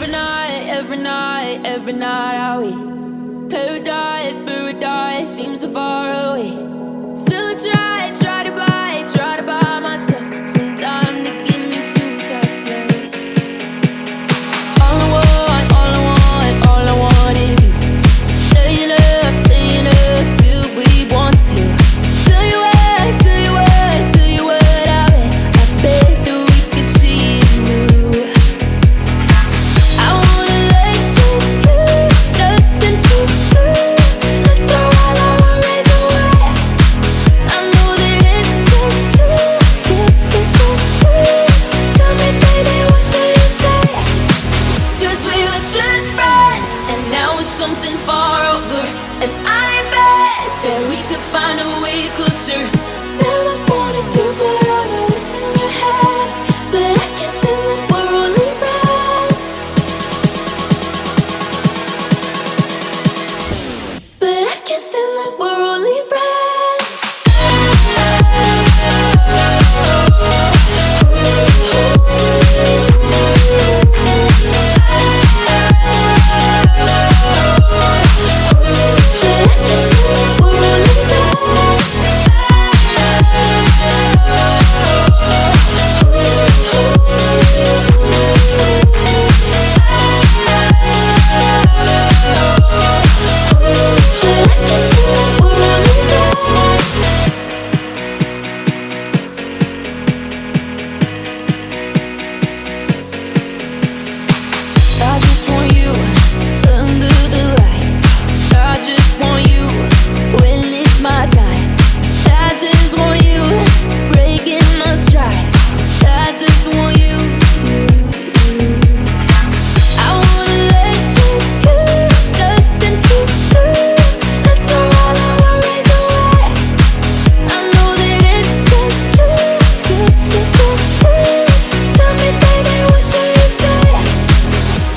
every night are we paradise, paradise seems so far away. Still try to buy myself some time to get me to that place. All I want is you. Staying up till we want to. Tell you what I bet that we could see it new. I wanna let you, nothing to do. Let's throw all our worries away. I know that it takes two to get confused. Tell me, baby, what do you say? 'Cause we were just friends, and now it's something far over. And I bet that we could find a way closer. Never wanted to put all of this in your head, but I can't say that we're only friends. But I can't say that we're only friends. I just want you under the lights. I just want you when it's my time. I just want you breaking my stride. I just want you. I wanna let you, nothing to do. Let's throw all our worries away. I know that it takes two to get confused. Tell me, baby, what do you say?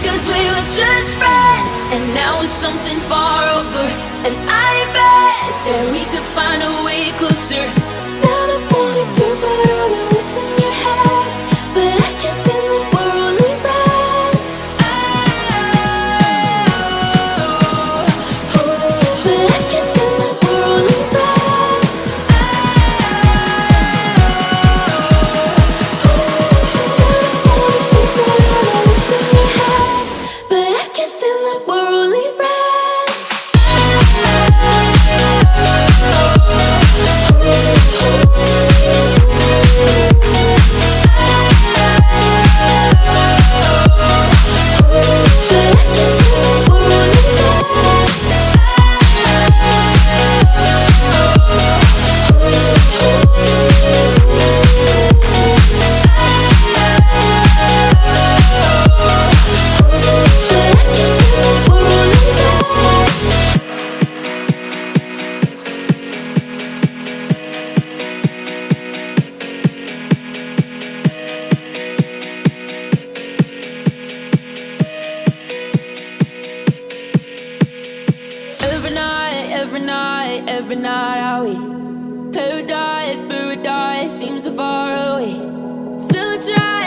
'Cause we were just friends, and now it's something far over. And I bet that we could find a way closer. Never wanted to put all of this in your head, but I can't say that we're only friends. But I can't say that we're only friends. Never wanted to put all of this in your head, but I can't say that we're only friends. Every night are we paradise, paradise seems so far away. Still try